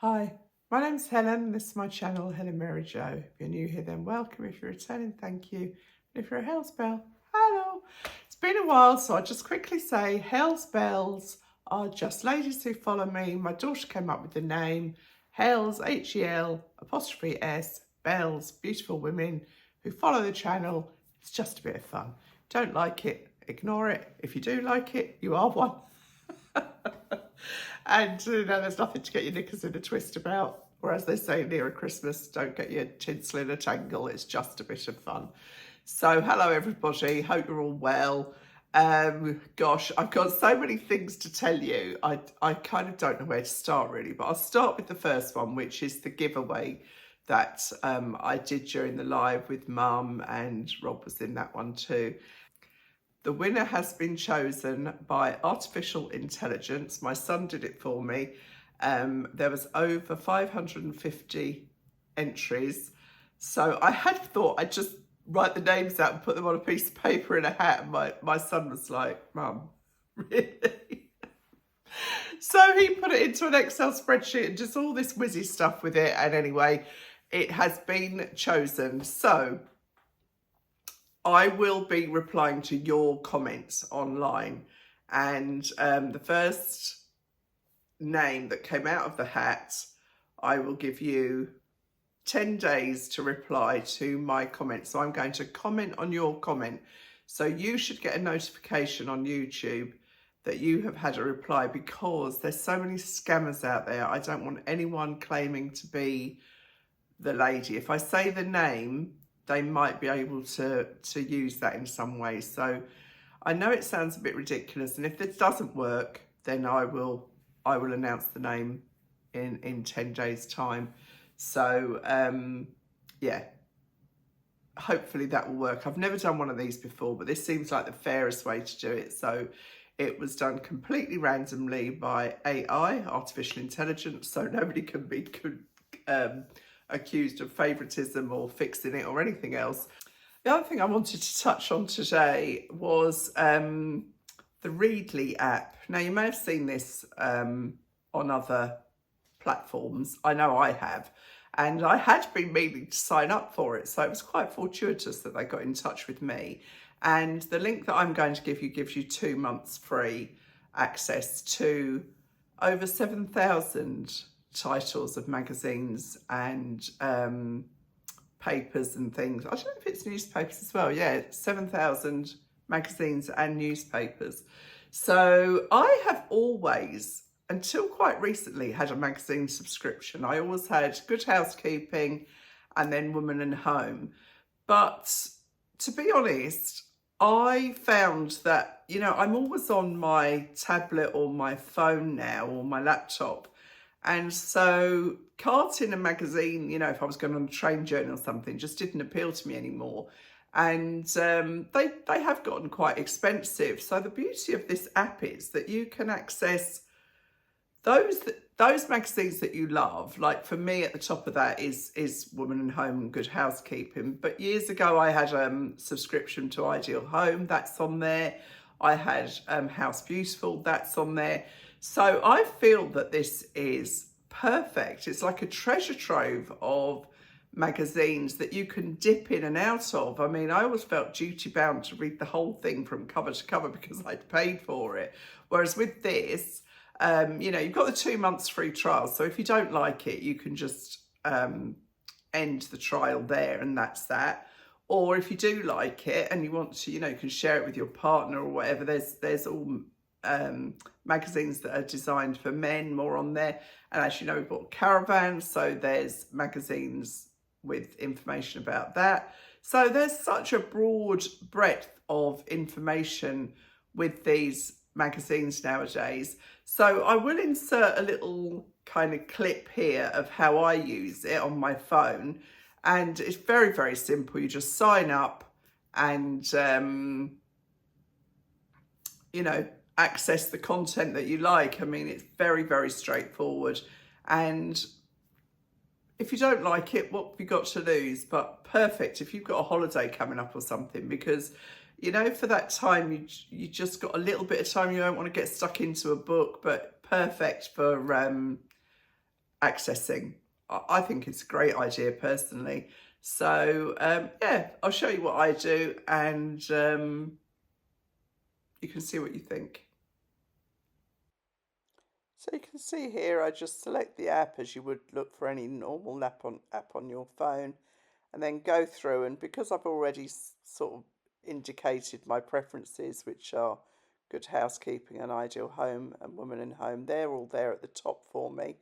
Hi, my name's Helen. This is my channel, Helen Mary Jo. If you're new here, then welcome. If you're returning, thank you. And if you're a Hells Bell, hello. It's been a while, so I'll just quickly say Hells Bells are just ladies who follow me. My daughter came up with the name Hells, H-E-L, apostrophe S, Bells, beautiful women who follow the channel. It's just a bit of fun. Don't like it, ignore it. If you do like it, you are one. And there's nothing to get your knickers in a twist about. Or as they say near Christmas, don't get your tinsel in a tangle. It's just a bit of fun. So hello everybody, hope you're all well. Gosh, I've got so many things to tell you. I kind of don't know where to start really, but I'll start with the first one, which is the giveaway that I did during the live with Mum, and Rob was in that one too. The winner has been chosen by artificial intelligence. My son did it for me. There was over 550 entries. So I had thought I'd just write the names out and put them on a piece of paper in a hat. And my son was like, Mum, really? So he put it into an Excel spreadsheet and just all this whizzy stuff with it. And anyway, it has been chosen. So I will be replying to your comments online, and the first name that came out of the hat, I will give you 10 days to reply to my comment. So I'm going to comment on your comment. So you should get a notification on YouTube that you have had a reply, because there's so many scammers out there. I don't want anyone claiming to be the lady. If I say the name, they might be able to use that in some way. So I know it sounds a bit ridiculous, and if this doesn't work, then I will announce the name in 10 days time. So yeah, hopefully that will work. I've never done one of these before, but this seems like the fairest way to do it. So it was done completely randomly by AI, artificial intelligence, so nobody can be accused of favoritism or fixing it or anything else. The other thing I wanted to touch on today was the Readly app. Now, you may have seen this on other platforms. I know I have. And I had been meaning to sign up for it, so it was quite fortuitous that they got in touch with me. And the link that I'm going to give you gives you 2 months free access to over 7,000 titles of magazines and papers and things. I don't know if it's newspapers as well. Yeah, 7,000 magazines and newspapers. So I have always, until quite recently, had a magazine subscription. I always had Good Housekeeping and then Woman and Home. But to be honest, I found that, I'm always on my tablet or my phone now, or my laptop. And so carting a magazine, if I was going on a train journey or something, just didn't appeal to me anymore. And they have gotten quite expensive. So the beauty of this app is that you can access those magazines that you love. Like for me, at the top of that is Woman and Home and Good Housekeeping. But years ago, I had a subscription to Ideal Home. That's on there. I had House Beautiful. That's on there. So I feel that this is perfect. It's like a treasure trove of magazines that you can dip in and out of. I mean, I always felt duty bound to read the whole thing from cover to cover because I'd paid for it. Whereas with this, you've got the 2 months free trial. So if you don't like it, you can just end the trial there, and that's that. Or if you do like it and you want to, you can share it with your partner or whatever, there's all magazines that are designed for men more on there. And as you know, we've got Caravan, so there's magazines with information about that. So there's such a broad breadth of information with these magazines nowadays. So I will insert a little kind of clip here of how I use it on my phone, and it's very, very simple. You just sign up and access the content that you like. I mean, it's very, very straightforward. And if you don't like it, what have you got to lose? But perfect if you've got a holiday coming up or something, because, for that time, you just got a little bit of time. You don't want to get stuck into a book, but perfect for accessing. I think it's a great idea personally. So yeah, I'll show you what I do, and you can see what you think. So you can see here, I just select the app as you would look for any normal app on your phone, and then go through. And because I've already sort of indicated my preferences, which are Good Housekeeping, An Ideal Home, and Woman in Home, they're all there at the top for me.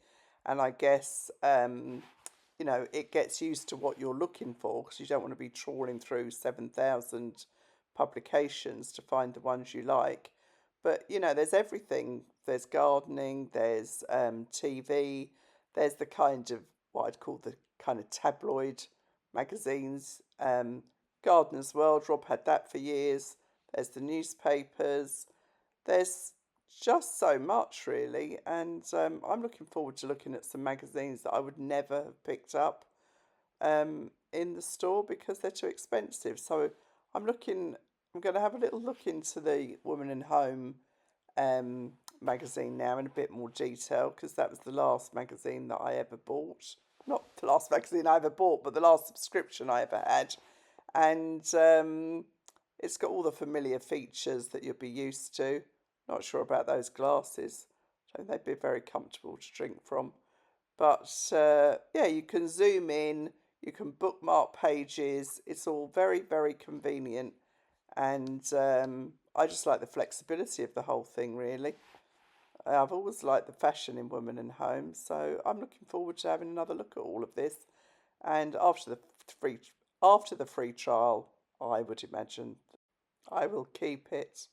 And I guess you know, it gets used to what you're looking for, because you don't want to be trawling through 7,000 publications to find the ones you like. But, you know, there's everything. There's gardening, there's TV, there's the kind of what I'd call the kind of tabloid magazines. Gardener's World, Rob had that for years. There's the newspapers. There's just so much, really. And I'm looking forward to looking at some magazines that I would never have picked up in the store because they're too expensive. So I'm going to have a little look into the Woman in Home magazine now in a bit more detail, because that was the last magazine that I ever bought. Not the last magazine I ever bought, but the last subscription I ever had. And it's got all the familiar features that you'll be used to. Not sure about those glasses. I think they'd be very comfortable to drink from. But yeah, you can zoom in, you can bookmark pages. It's all very, very convenient. And I just like the flexibility of the whole thing, really. I've always liked the fashion in Women and Home, so I'm looking forward to having another look at all of this. And after the free trial, I would imagine I will keep it.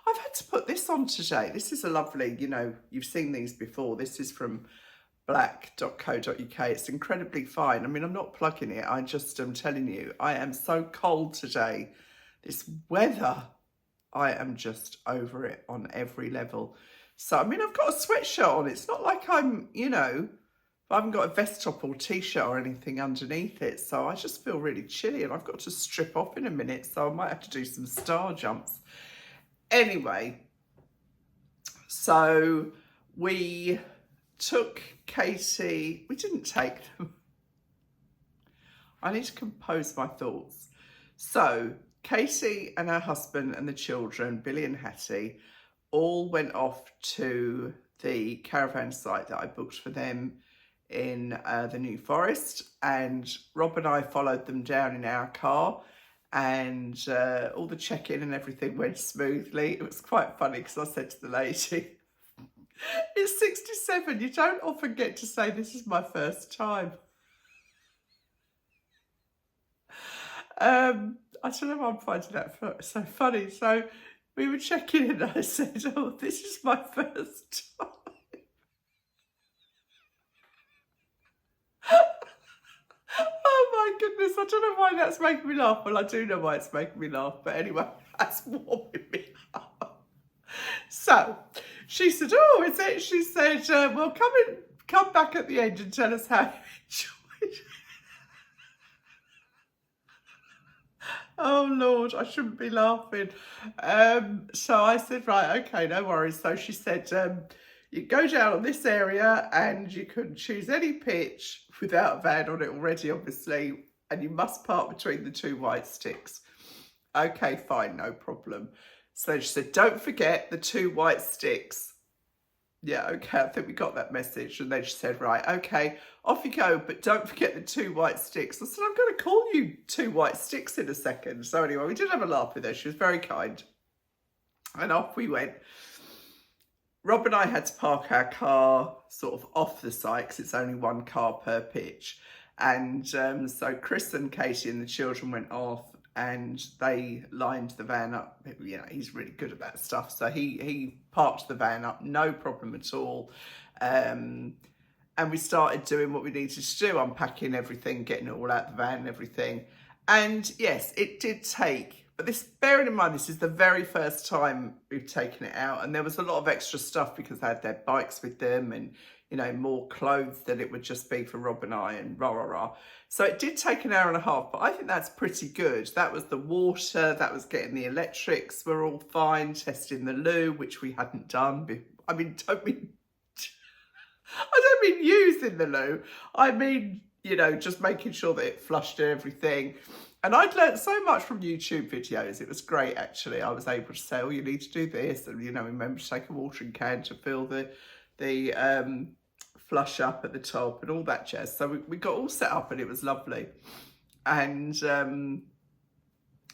I've had to put this on today. This is a lovely, you know, you've seen these before. This is from black.co.uk. It's incredibly fine. I mean, I'm not plugging it. I just am telling you, I am so cold today. This weather, I am just over it on every level. So, I mean, I've got a sweatshirt on. It's not like I'm, you know, I haven't got a vest top or t-shirt or anything underneath it. So I just feel really chilly, and I've got to strip off in a minute. So I might have to do some star jumps. Anyway, so we took Katie, we didn't take them. I need to compose my thoughts. So Katie and her husband and the children, Billy and Hattie, all went off to the caravan site that I booked for them in the New Forest, and Rob and I followed them down in our car, and all the check-in and everything went smoothly. It was quite funny because I said to the lady, it's 67, you don't often get to say this is my first time. I don't know why I'm finding that so funny. So we were checking in, and I said, oh, this is my first time. Oh my goodness, I don't know why that's making me laugh. Well, I do know why it's making me laugh, but anyway, that's warming me up. So she said, oh, is it? She said, well, come back at the end and tell us how you enjoyed it. Oh Lord, I shouldn't be laughing. So I said, right, okay, no worries. So she said, you go down on this area and you can choose any pitch without a van on it already, obviously, and you must park between the two white sticks. Okay, fine, no problem. So she said, don't forget the two white sticks. Yeah, okay, I think we got that message. And then she said, right, okay, off you go, but don't forget the two white sticks. I said, I'm going to call you two white sticks in a second. So anyway, we did have a laugh with her. She was very kind. And off we went. Rob and I had to park our car sort of off the site because it's only one car per pitch. And so Chris and Katie and the children went off, and they lined the van up. You know, he's really good at that stuff. So he parked the van up, no problem at all. And we started doing what we needed to do, unpacking everything, getting it all out the van and everything. And yes, it did take, but this, bearing in mind, this is the very first time we've taken it out, and there was a lot of extra stuff because they had their bikes with them, and, you know, more clothes than it would just be for Rob and I, and rah. So it did take an hour and a half, but I think that's pretty good. That was the water, that was getting the electrics were all fine, testing the loo, which we hadn't done. I mean, I don't mean using the loo. I mean, you know, just making sure that it flushed everything. And I'd learned so much from YouTube videos. It was great, actually. I was able to say, oh, you need to do this. And, you know, remember to take a watering can to fill the flush up at the top and all that jazz. So we got all set up and it was lovely. And,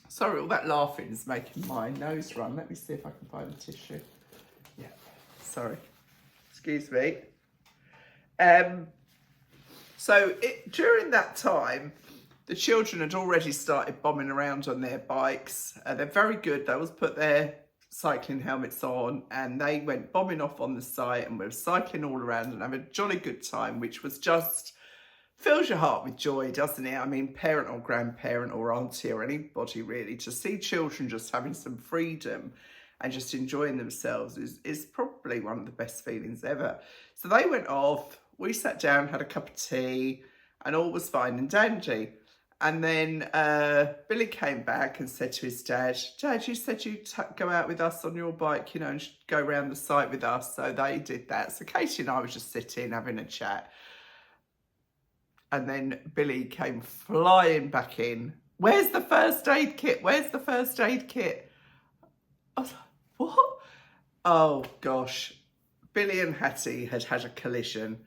sorry, all that laughing is making my nose run. Let me see if I can find the tissue. Yeah, sorry. Excuse me. So during that time, the children had already started bombing around on their bikes. They're very good. They always put their cycling helmets on and they went bombing off on the site and we were cycling all around and having a jolly good time, which was just fills your heart with joy, doesn't it? I mean, parent or grandparent or auntie or anybody really, to see children just having some freedom and just enjoying themselves is probably one of the best feelings ever. So they went off, we sat down, had a cup of tea, and all was fine and dandy. And then Billy came back and said to his dad, Dad, you said you'd go out with us on your bike, you know, and go around the site with us. So they did that. So Katie and I was just sitting, having a chat. And then Billy came flying back in. Where's the first aid kit? Where's the first aid kit? I was like, what? Oh, gosh. Billy and Hattie had had a collision.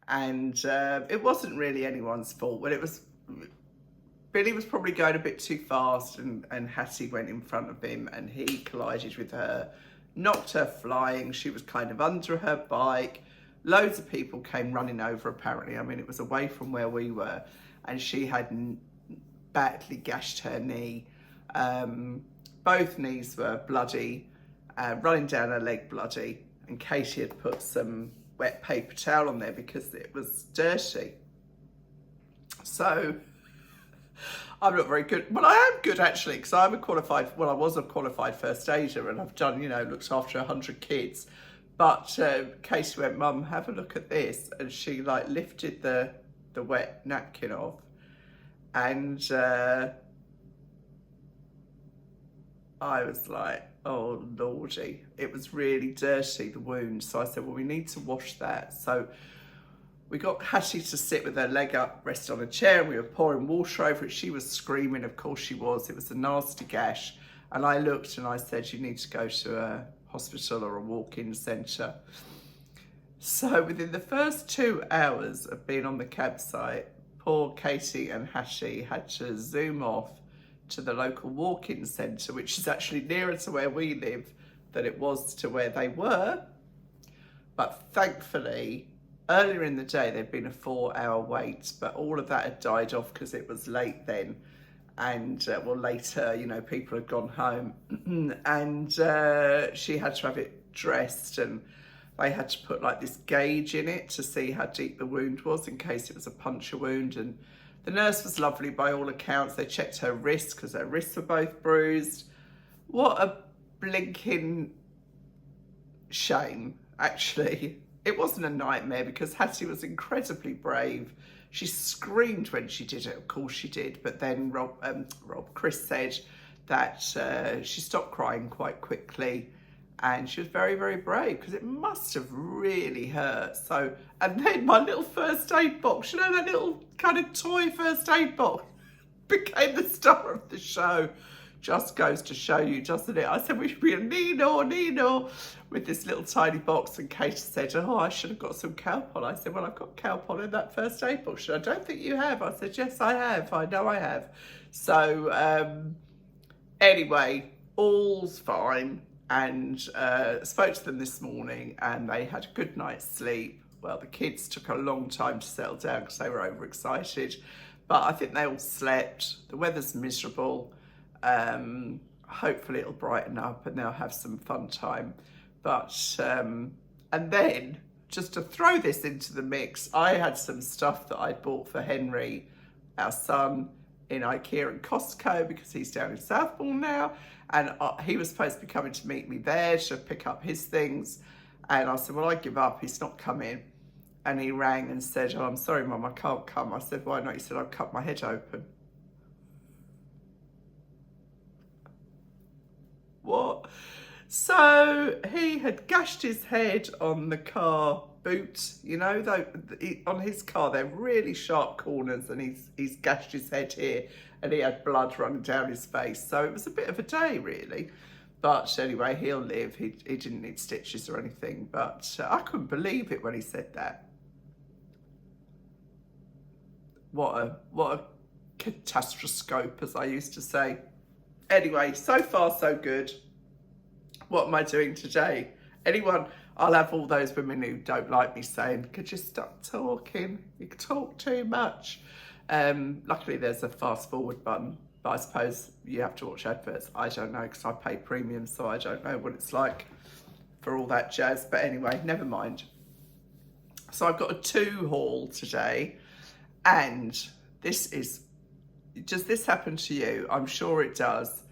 And it wasn't really anyone's fault. But it was... Billy was probably going a bit too fast and Hattie went in front of him and he collided with her, knocked her flying. She was kind of under her bike. Loads of people came running over apparently. I mean, it was away from where we were and she had badly gashed her knee. Both knees were bloody, running down her leg bloody. And Katie had put some wet paper towel on there because it was dirty. So... I'm not very good. Well, I am good actually, because I was a qualified first aider and I've done, you know, looked after 100 kids. But Casey went, Mum, have a look at this. And she like lifted the wet napkin off and I was like, oh Lordy, it was really dirty, the wound. So I said, well, we need to wash that. So we got Hattie to sit with her leg up, rest on a chair, and we were pouring water over it. She was screaming, of course she was. It was a nasty gash. And I looked and I said, you need to go to a hospital or a walk-in centre. So within the first 2 hours of being on the campsite, poor Katie and Hattie had to zoom off to the local walk-in centre, which is actually nearer to where we live than it was to where they were. But thankfully, earlier in the day, there'd been a 4-hour wait, but all of that had died off because it was late then. And, well, later, you know, people had gone home. And she had to have it dressed and they had to put, like, this gauge in it to see how deep the wound was in case it was a puncture wound. And the nurse was lovely by all accounts. They checked her wrists because her wrists were both bruised. What a blinking shame, actually. It wasn't a nightmare because Hattie was incredibly brave. She screamed when she did it, of course she did. But then Chris said that she stopped crying quite quickly and she was very, very brave because it must have really hurt. So, and then my little first aid box, you know, that little kind of toy first aid box became the star of the show. Just goes to show you, doesn't it? I said, we should be a Nino, with this little tiny box. And Katie said, oh, I should have got some Calpol. I said, well, I've got Calpol in that first aid box. I don't think you have. I said, yes, I have. I know I have. So anyway, all's fine. And spoke to them this morning and they had a good night's sleep. Well, the kids took a long time to settle down because they were overexcited. But I think they all slept. The weather's miserable. Hopefully it'll brighten up and they'll have some fun time. But and then just to throw this into the mix, I had some stuff that I bought for Henry, our son, in IKEA and Costco because he's down in Southbourne now, and he was supposed to be coming to meet me there to pick up his things. And I said, well, I give up, he's not coming. And he rang and said, oh, I'm sorry, Mum, I can't come. I said, why not? He said, I've cut my head open. What? So he had gashed his head on the car boot, you know, though on his car they're really sharp corners, and he's gashed his head here, and he had blood running down his face. So it was a bit of a day, really. But anyway, he'll live. He didn't need stitches or anything. But I couldn't believe it when he said that. What a catastrophe, as I used to say. Anyway, so far so good. What am I doing today? Anyone, I'll have all those women who don't like me saying, could you stop talking? You talk too much. Luckily there's a fast forward button, but I suppose you have to watch adverts. I don't know, because I pay premium, so I don't know what it's like for all that jazz. But anyway, never mind. So I've got a 2 haul today, and this is, does this happen to you? I'm sure it does.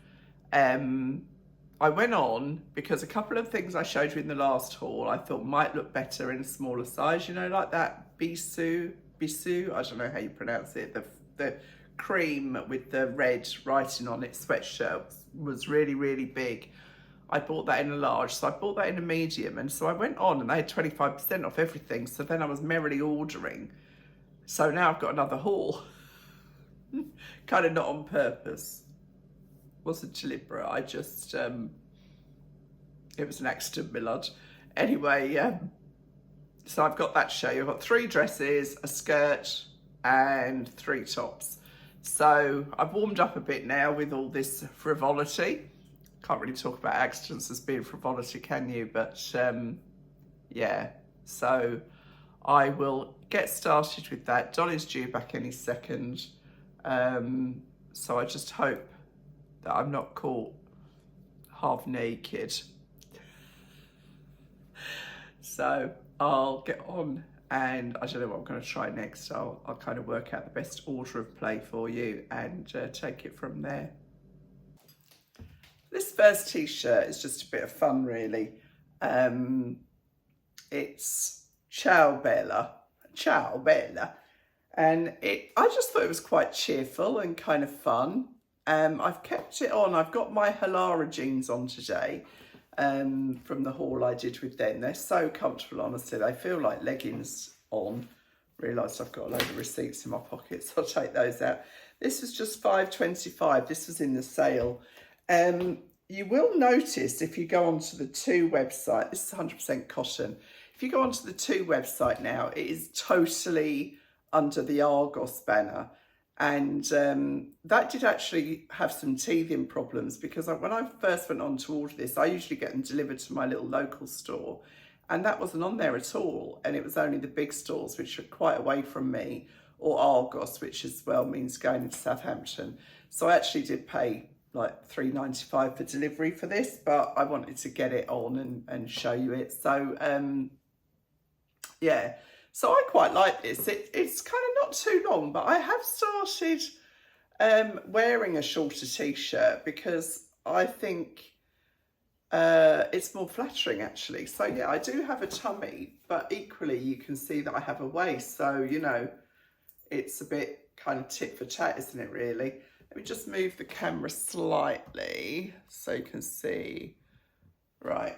I went on because a couple of things I showed you in the last haul I thought might look better in a smaller size, you know, like that Bisous, I don't know how you pronounce it, the cream with the red writing on it sweatshirt was really, really big. I bought that in a large, so I bought that in a medium, and so I went on and they had 25% off everything, so then I was merrily ordering. So now I've got another haul. Kind of not on purpose. Wasn't deliberate. I just, it was an accident, my lord. Anyway, so I've got that to show you. I've got 3 dresses, a skirt, and 3 tops. So I've warmed up a bit now with all this frivolity. Can't really talk about accidents as being frivolity, can you? But yeah, so I will get started with that. Dolly's due back any second. So I just hope that I'm not caught half naked. So I'll get on, and I don't know what I'm going to try next. I'll kind of work out the best order of play for you and take it from there. This first t-shirt is just a bit of fun, really. It's Ciao Bella, and I just thought it was quite cheerful and kind of fun. I've kept it on. I've got my Halara jeans on today from the haul I did with them. They're so comfortable, honestly. They feel like leggings on. Realised I've got a load of receipts in my pockets. I'll take those out. This was just $5.25. This was in the sale. You will notice if you go onto the 2 website, this is 100% cotton. If you go onto the 2 website now, it is totally under the Argos banner. And that did actually have some teething problems, because when I first went on to order this, I usually get them delivered to my little local store, and that wasn't on there at all. And it was only the big stores, which are quite away from me, or Argos, which as well means going into Southampton. So I actually did pay like $3.95 for delivery for this, but I wanted to get it on and show you it. So yeah. So I quite like this. It's kind of not too long, but I have started wearing a shorter t-shirt because I think it's more flattering, actually. So yeah, I do have a tummy, but equally you can see that I have a waist. So, you know, it's a bit kind of tit for tat, isn't it, really? Let me just move the camera slightly so you can see. Right,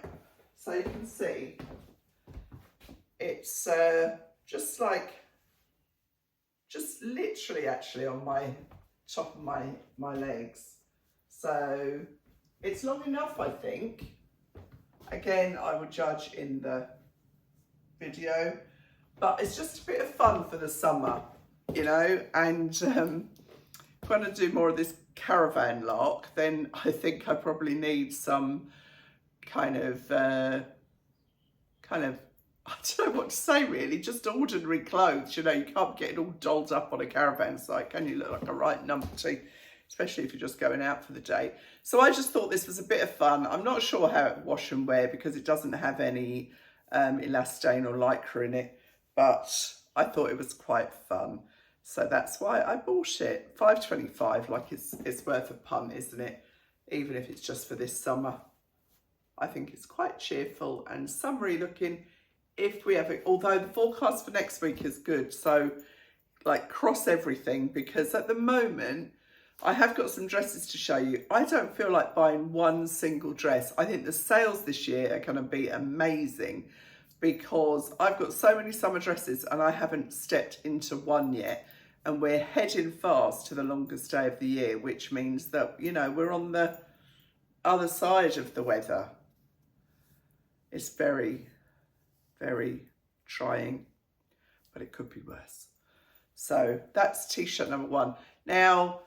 so you can see it's just literally actually on my top of my legs. So it's long enough, I think. Again, I would judge in the video, but it's just a bit of fun for the summer, you know. And if I want to do more of this caravan lark, then I think I probably need some kind of I don't know what to say, really, just ordinary clothes. You know, you can't get it all dolled up on a caravan site, can you? Look like a right numpty, especially if you're just going out for the day. So I just thought this was a bit of fun. I'm not sure how it wash and wear because it doesn't have any elastane or lycra in it, but I thought it was quite fun. So that's why I bought it. $5.25, like it's worth a punt, isn't it? Even if it's just for this summer. I think it's quite cheerful and summery looking. If we ever, although the forecast for next week is good, so like cross everything, because at the moment I have got some dresses to show you. I don't feel like buying one single dress. I think the sales this year are going to be amazing because I've got so many summer dresses and I haven't stepped into one yet. And we're heading fast to the longest day of the year, which means that, you know, we're on the other side of the weather. It's very, very trying, but it could be worse. So that's t-shirt number one. Now,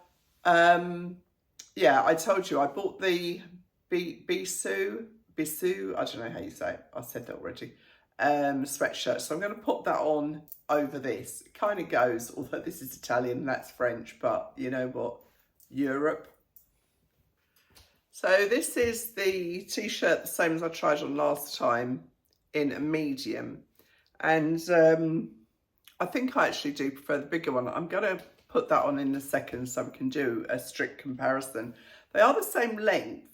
yeah, I told you I bought the Bisous, I don't know how you say it. I said that already. Sweatshirt. So I'm going to put that on over this. It kind of goes, although this is Italian and that's French, but you know what? Europe. So this is the t-shirt, the same as I tried on last time, in a medium. And I think I actually do prefer the bigger one. I'm going to put that on in a second so we can do a strict comparison. They are the same length,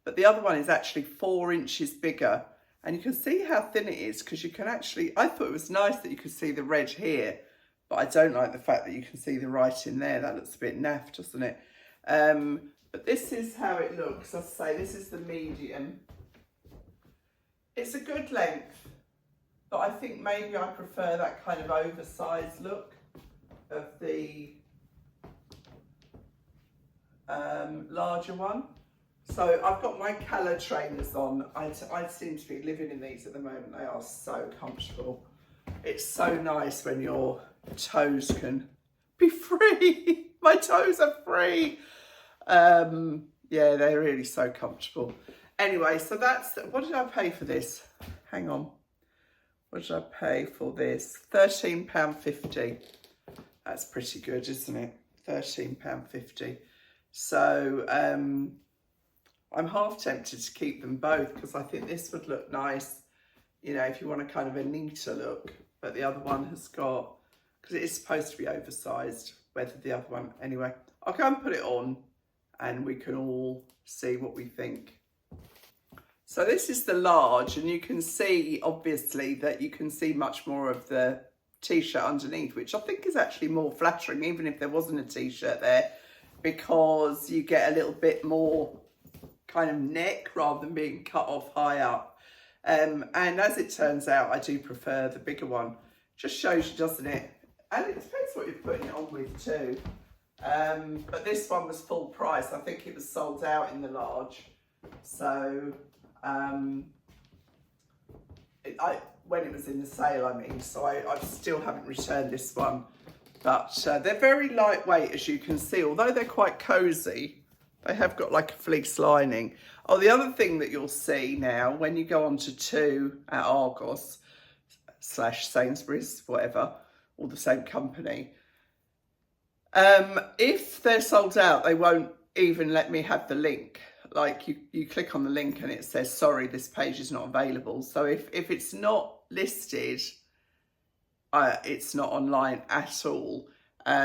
but the other one is actually 4 inches bigger. And you can see how thin it is because you can actually, I thought it was nice that you could see the red here, but I don't like the fact that you can see the writing there. That looks a bit naff, doesn't it? But this is how it looks. As I say, this is the medium. It's a good length, but I think maybe I prefer that kind of oversized look of the larger one. So I've got my Calla trainers on. I seem to be living in these at the moment. They are so comfortable. It's so nice when your toes can be free. My toes are free. Yeah, they're really so comfortable. Anyway, so that's, what did I pay for this? Hang on. What did I pay for this? £13.50. That's pretty good, isn't it? £13.50. So, I'm half tempted to keep them both because I think this would look nice, you know, if you want a kind of a neater look. But the other one has got, because it is supposed to be oversized, whether the other one, anyway. I'll go and put it on and we can all see what we think. So this is the large, and you can see, obviously, that you can see much more of the t-shirt underneath, which I think is actually more flattering, even if there wasn't a t-shirt there, because you get a little bit more kind of neck rather than being cut off high up. And as it turns out, I do prefer the bigger one. Just shows you, doesn't it? And it depends what you're putting it on with too. But this one was full price. I think it was sold out in the large. So when it was in the sale, I mean, so I still haven't returned this one. But they're very lightweight, as you can see, although they're quite cozy. They have got like a fleece lining. Oh, the other thing that you'll see now when you go on to 2 at Argos / Sainsbury's, whatever, all the same company. If they're sold out, they won't even let me have the link. Like you click on the link and it says, sorry, this page is not available. So if it's not listed, it's not online at all.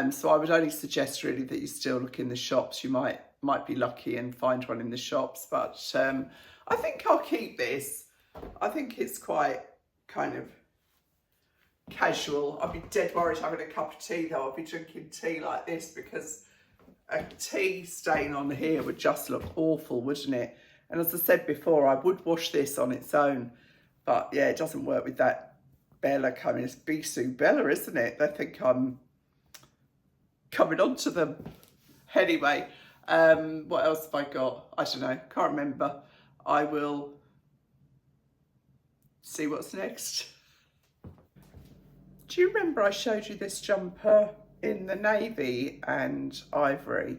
So I would only suggest really that you still look in the shops. You might be lucky and find one in the shops, but I think I'll keep this. I think it's quite kind of casual. I'd be dead worried having a cup of tea though. I'd be drinking tea like this because a tea stain on here would just look awful, wouldn't it? And as I said before, I would wash this on its own, but yeah, it doesn't work with that Bella coming. It's Bisous Bella, isn't it? They think I'm coming on to them. Anyway, what else have I got? I don't know, can't remember. I will see what's next. Do you remember I showed you this jumper in the navy and ivory?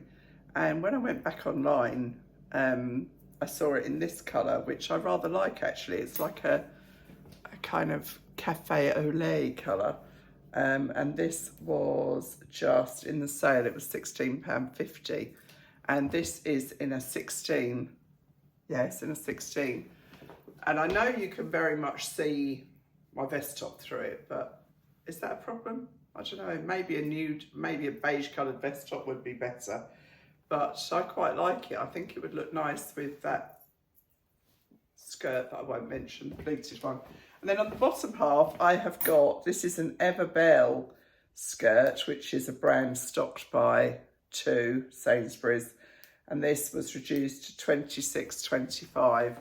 And when I went back online, I saw it in this colour, which I rather like actually. It's like a kind of cafe au lait colour. And this was just in the sale, it was £16.50. And this is in a 16. Yes, in a 16. And I know you can very much see my vest top through it, but is that a problem? I don't know, maybe a nude, maybe a beige coloured vest top would be better. But I quite like it. I think it would look nice with that skirt that I won't mention, the pleated one. And then on the bottom half, I have got, this is an Everbell skirt, which is a brand stocked by 22 Sainsbury's, and this was reduced to 26.25.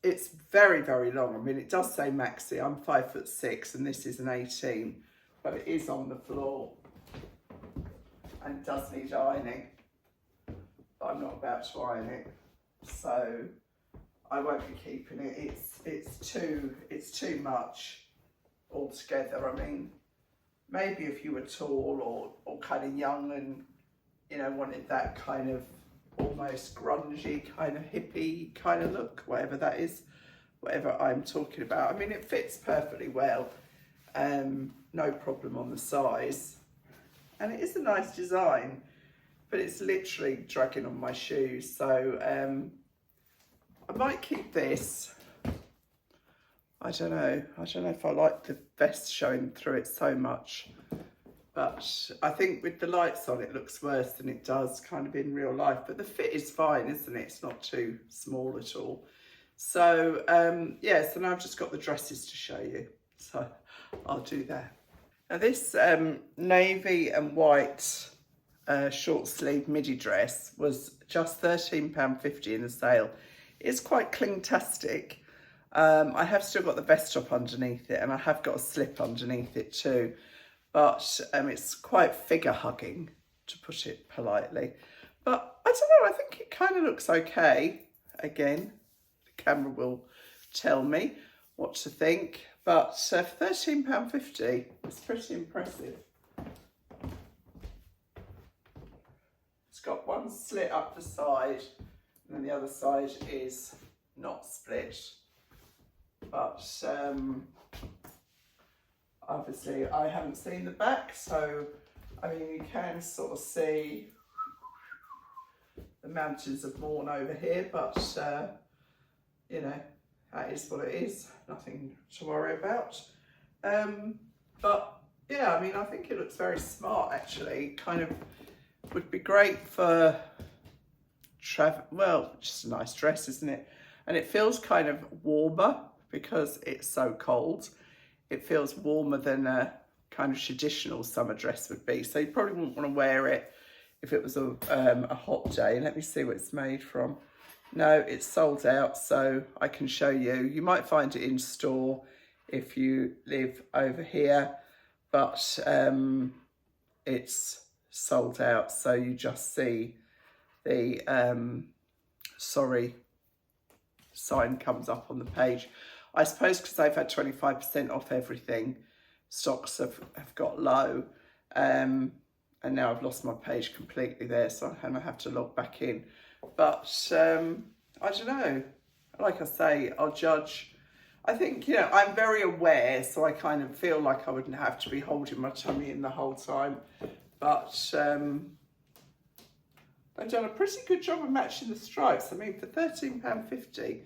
It's very, very long. I mean, it does say Maxi. I'm 5'6", and this is an 18, but it is on the floor and does need ironing, but I'm not about to iron it, so I won't be keeping it. It's too much altogether. I mean, maybe if you were tall or kind of young and, you know, wanted that kind of almost grungy, kind of hippie kind of look, whatever that is, whatever I'm talking about. I mean, it fits perfectly well. No problem on the size. And it is a nice design, but it's literally dragging on my shoes. So I might keep this. I don't know if I like the vest showing through it so much, but I think with the lights on it looks worse than it does kind of in real life, but the fit is fine, isn't it? It's not too small at all. So yeah, so now I've just got the dresses to show you, so I'll do that. Now this navy and white short sleeve midi dress was just £13.50 in the sale. It's quite cling-tastic. I have still got the vest top underneath it, and I have got a slip underneath it too, but it's quite figure hugging, to put it politely. But I don't know, I think it kind of looks okay. Again, the camera will tell me what to think, but for £13.50, it's pretty impressive. It's got one slit up the side, and then the other side is not split. But obviously I haven't seen the back, so I mean, you can sort of see the mountains of Mourne over here, but you know, that is what it is, nothing to worry about. But yeah, I mean, I think it looks very smart actually. Kind of would be great for travel. Well, just a nice dress, isn't it? And it feels kind of warmer because it's so cold. It feels warmer than a kind of traditional summer dress would be. So you probably wouldn't want to wear it if it was a hot day. Let me see what it's made from. No, it's sold out, so I can show you. You might find it in store if you live over here, but it's sold out. So you just see the sorry sign comes up on the page. I suppose because they've had 25% off everything, stocks have got low, and now I've lost my page completely there, so I have to log back in. But I don't know, like I say, I'll judge. I think, you know, I'm very aware, so I kind of feel like I wouldn't have to be holding my tummy in the whole time, but they've done a pretty good job of matching the stripes. I mean, for £13.50,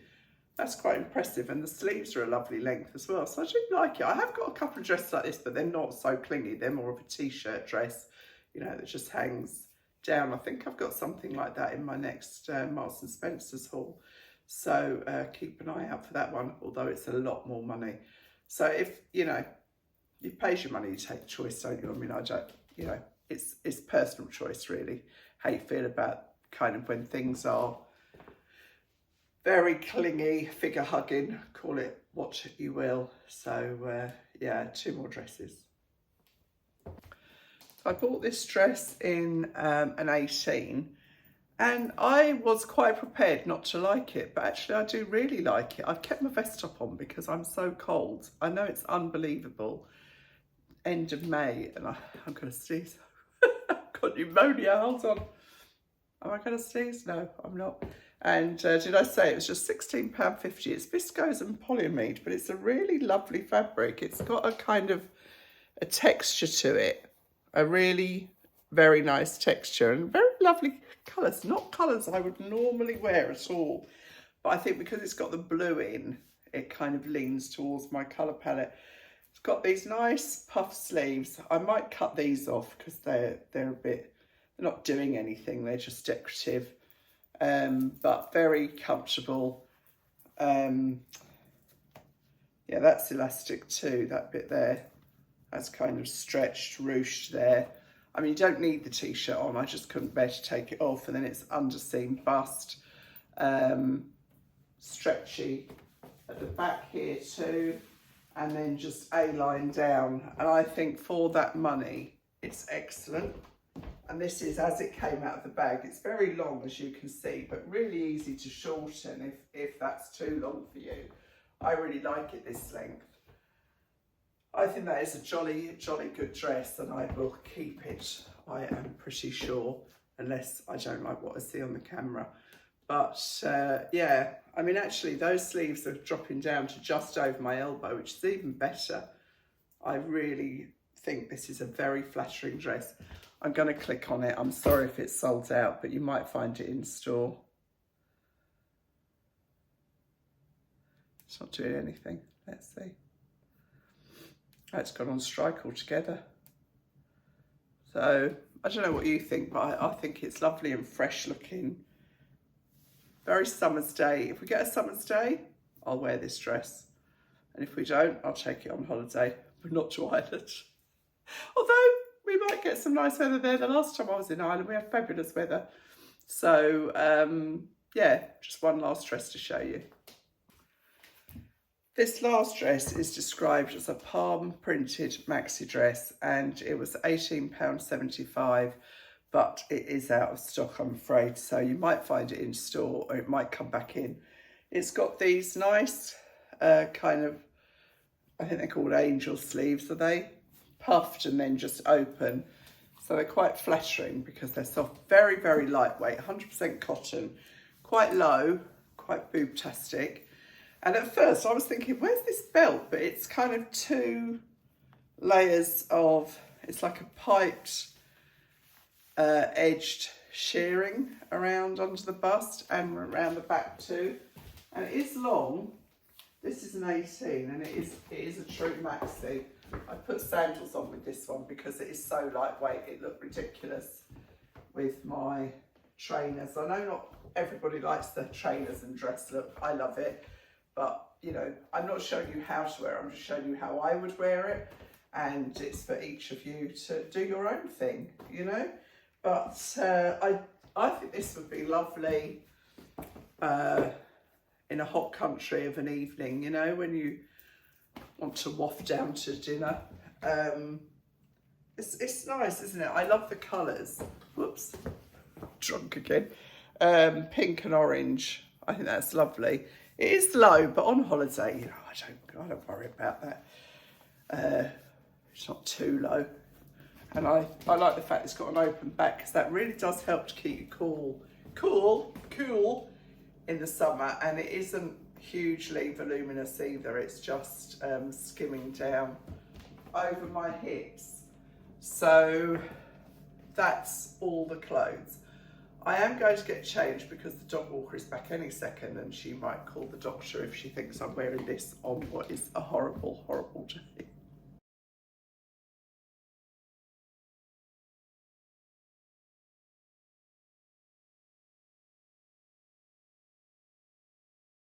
that's quite impressive, and the sleeves are a lovely length as well, so I do like it. I have got a couple of dresses like this, but they're not so clingy. They're more of a t-shirt dress, you know, that just hangs down. I think I've got something like that in my next Marks and Spencer's haul, so keep an eye out for that one, although it's a lot more money. So if, you know, you pay your money, you take choice, don't you? I mean, I don't, you know, it's personal choice really, how you feel about kind of when things are very clingy, figure hugging, call it what you will. So yeah, two more dresses. So I bought this dress in an 18, and I was quite prepared not to like it, but actually I do really like it. I've kept my vest top on because I'm so cold. I know it's unbelievable. End of May, and I'm going to sneeze. I've got pneumonia, hold on. Am I going to sneeze? No, I'm not. And did I say it was just £16.50? It's viscose and polyamide, but it's a really lovely fabric. It's got a kind of a texture to it, a really very nice texture and very lovely colours. Not colours I would normally wear at all, but I think because it's got the blue in, it kind of leans towards my colour palette. It's got these nice puff sleeves. I might cut these off because they're a bit, they're not doing anything, they're just decorative. But very comfortable. Yeah, that's elastic too, that bit there. That's kind of stretched, ruched there. I mean, you don't need the t-shirt on, I just couldn't bear to take it off. And then it's underseam bust, stretchy at the back here too, and then just A-line down. And I think for that money, it's excellent. And this is as it came out of the bag. It's very long, as you can see, but really easy to shorten if that's too long for you. I really like it this length. I think that is a jolly good dress, and I will keep it, I am pretty sure, unless I don't like what I see on the camera. But yeah, I mean, actually those sleeves are dropping down to just over my elbow, which is even better. I really think this is a very flattering dress. I'm going to click on it. I'm sorry if it's sold out, but you might find it in store. It's not doing anything. Let's see. Oh, it's gone on strike altogether. So I don't know what you think, but I think it's lovely and fresh looking. Very summer's day. If we get a summer's day, I'll wear this dress. And if we don't, I'll take it on holiday, but not to Ireland. Although we might get some nice weather there. The last time I was in Ireland, we had fabulous weather. So yeah, just one last dress to show you. This last dress is described as a palm printed maxi dress, and it was £18.75, but it is out of stock, I'm afraid. So you might find it in store, or it might come back in. It's got these nice kind of, I think they're called angel sleeves, are they? Puffed and then just open. So they're quite flattering because they're soft, very, very lightweight, 100% cotton, quite low, quite boobtastic. And at first I was thinking, where's this belt? But it's kind of two layers of, it's like a piped edged shearing around under the bust and around the back too. And it is long. This is an 18 and it is a true maxi. I put sandals on with this one because it is so lightweight. It looked ridiculous with my trainers. I know not everybody likes the trainers and dress look. I love it. But, you know, I'm not showing you how to wear it. I'm just showing you how I would wear it. And it's for each of you to do your own thing, you know. But I think this would be lovely in a hot country of an evening, you know, when you want to waft down to dinner. It's nice, isn't it? I love the colours. Whoops, drunk again. Pink and orange. I think that's lovely. It is low, but on holiday, you know, I don't worry about that. It's not too low. And I like the fact it's got an open back because that really does help to keep you cool in the summer. And it isn't hugely voluminous either. It's just skimming down over my hips. So that's all the clothes. I am going to get changed because the dog walker is back any second and she might call the doctor if she thinks I'm wearing this on what is a horrible, horrible